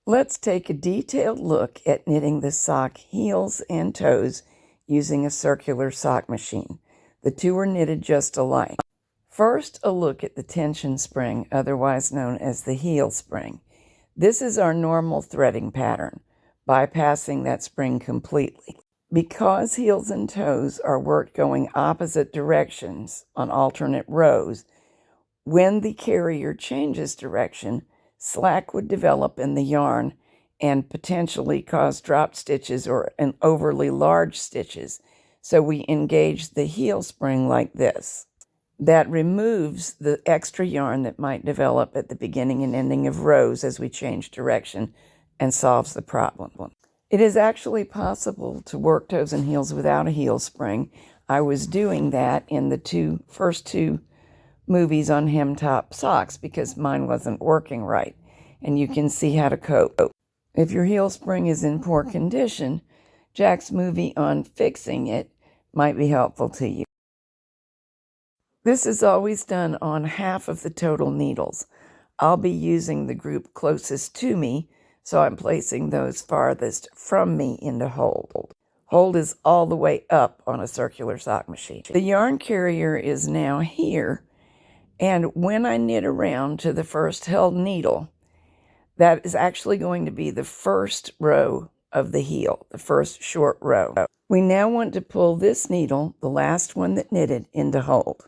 Let's take a detailed look at knitting the sock heels and toes using a circular sock machine. The two are knitted just alike. First, a look at the tension spring, otherwise known as the heel spring. This is our normal threading pattern, bypassing that spring completely. Because heels and toes are worked going opposite directions on alternate rows, when the carrier changes direction, slack would develop in the yarn and potentially cause drop stitches or an overly large stitches. So we engage the heel spring like this. That removes the extra yarn that might develop at the beginning and ending of rows as we change direction and solves the problem. It is actually possible to work toes and heels without a heel spring. I was doing that in the first two movies on hem top socks because mine wasn't working right, and you can see how to cope. If your heel spring is in poor condition, Jack's movie on fixing it might be helpful to you. This is always done on half of the total needles. I'll be using the group closest to me, so I'm placing those farthest from me into hold. Hold is all the way up on a circular sock machine. The yarn carrier is now here, and when I knit around to the first held needle, that is actually going to be the first row of the heel, the first short row. We now want to pull this needle, the last one that knitted, into hold.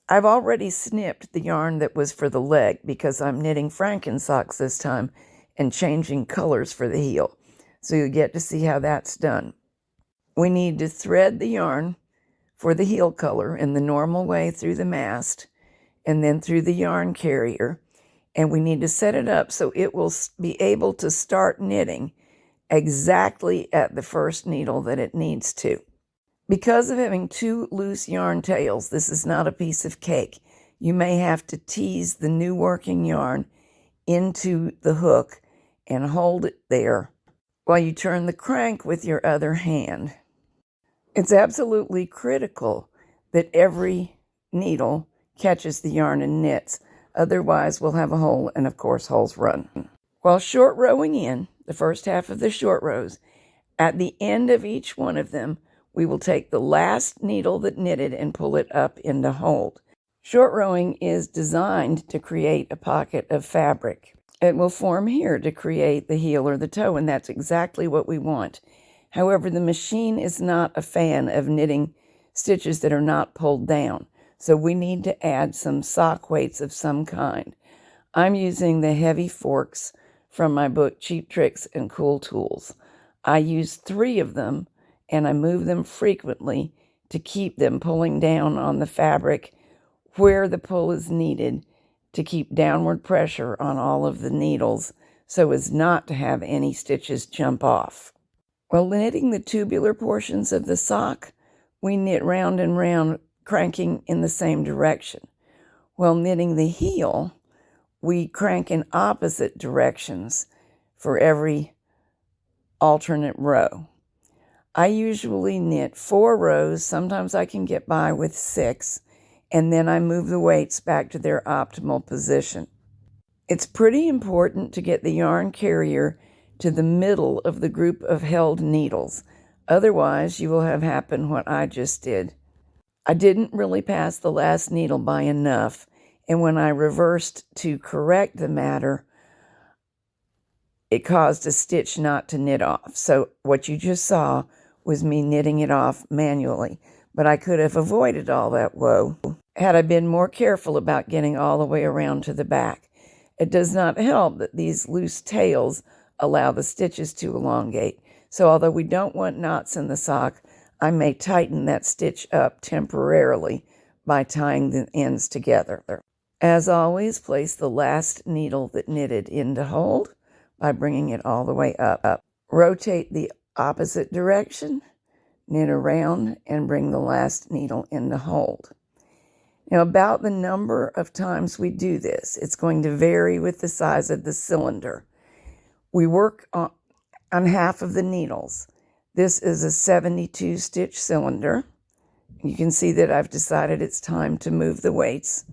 I've already snipped the yarn that was for the leg because I'm knitting Franken socks this time and changing colors for the heel. So you get to see how that's done. We need to thread the yarn for the heel color in the normal way through the mast and then through the yarn carrier. And we need to set it up so it will be able to start knitting exactly at the first needle that it needs to. Because of having two loose yarn tails, this is not a piece of cake. You may have to tease the new working yarn into the hook and hold it there while you turn the crank with your other hand. It's absolutely critical that every needle catches the yarn and knits. Otherwise, we'll have a hole, and of course, holes run. While short rowing in, the first half of the short rows, at the end of each one of them, we will take the last needle that knitted and pull it up into hold. Short rowing is designed to create a pocket of fabric. It will form here to create the heel or the toe, and that's exactly what we want. However, the machine is not a fan of knitting stitches that are not pulled down, so we need to add some sock weights of some kind. I'm using the heavy forks from my book, Cheap Tricks and Cool Tools. I use 3 of them, and I move them frequently to keep them pulling down on the fabric where the pull is needed to keep downward pressure on all of the needles so as not to have any stitches jump off. While knitting the tubular portions of the sock, we knit round and round, cranking in the same direction. While knitting the heel, we crank in opposite directions for every alternate row. I usually knit 4 rows, sometimes I can get by with 6, and then I move the weights back to their optimal position. It's pretty important to get the yarn carrier to the middle of the group of held needles. Otherwise, you will have happen what I just did. I didn't really pass the last needle by enough, and when I reversed to correct the matter, it caused a stitch not to knit off. So what you just saw was me knitting it off manually, but I could have avoided all that woe had I been more careful about getting all the way around to the back. It does not help that these loose tails allow the stitches to elongate. So although we don't want knots in the sock, I may tighten that stitch up temporarily by tying the ends together. As always, place the last needle that knitted into hold by bringing it all the way up. Rotate the opposite direction, knit around, and bring the last needle into hold. Now, about the number of times we do this, it's going to vary with the size of the cylinder. We work on half of the needles. This is a 72 stitch cylinder. You can see that I've decided it's time to move the weights.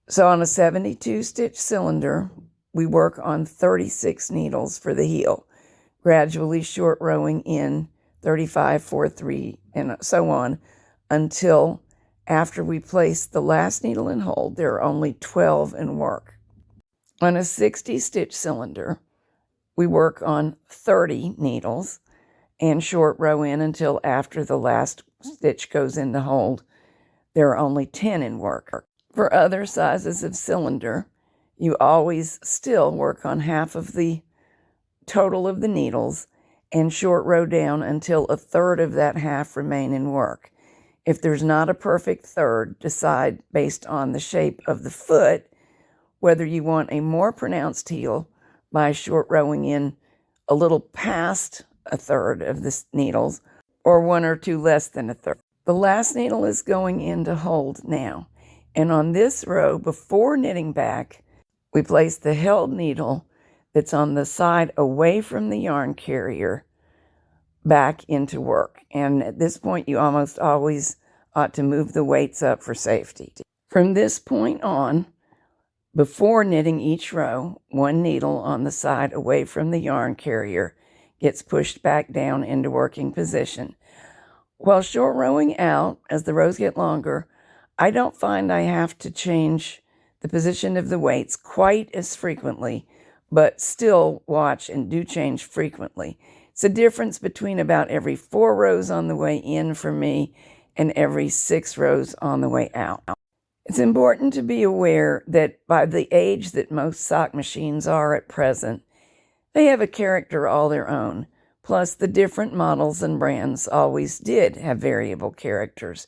So on a 72 stitch cylinder, we work on 36 needles for the heel, gradually short rowing in 35, 4, 3, and so on until after we place the last needle in hold, there are only 12 in work. On a 60 stitch cylinder, we work on 30 needles and short row in until after the last stitch goes into hold. There are only 10 in work. For other sizes of cylinder, you always still work on half of the total of the needles and short row down until a third of that half remain in work. If there's not a perfect third, decide based on the shape of the foot whether you want a more pronounced heel by short rowing in a little past a third of the needles or one or two less than a third. The last needle is going into hold now, and on this row before knitting back, we place the held needle that's on the side away from the yarn carrier back into work. And at this point, you almost always ought to move the weights up for safety. From this point on, before knitting each row, one needle on the side away from the yarn carrier gets pushed back down into working position. While short rowing out, as the rows get longer, I don't find I have to change the position of the weights quite as frequently, but still watch and do change frequently. It's a difference between about every 4 rows on the way in for me and every 6 rows on the way out. It's important to be aware that by the age that most sock machines are at present, they have a character all their own. Plus, the different models and brands always did have variable characters.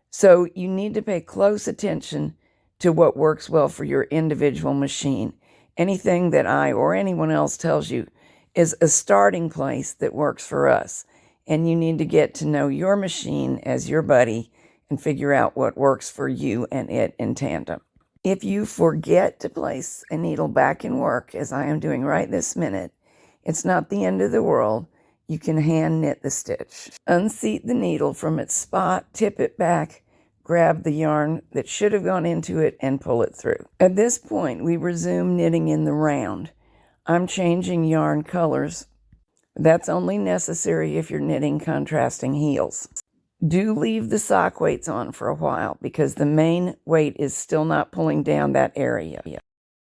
So you need to pay close attention to what works well for your individual machine. Anything that I or anyone else tells you is a starting place that works for us. And you need to get to know your machine as your buddy and figure out what works for you and it in tandem. If you forget to place a needle back in work, as I am doing right this minute, it's not the end of the world. You can hand knit the stitch. Unseat the needle from its spot, tip it back, grab the yarn that should have gone into it, and pull it through. At this point, we resume knitting in the round. I'm changing yarn colors. That's only necessary if you're knitting contrasting heels. Do leave the sock weights on for a while because the main weight is still not pulling down that area.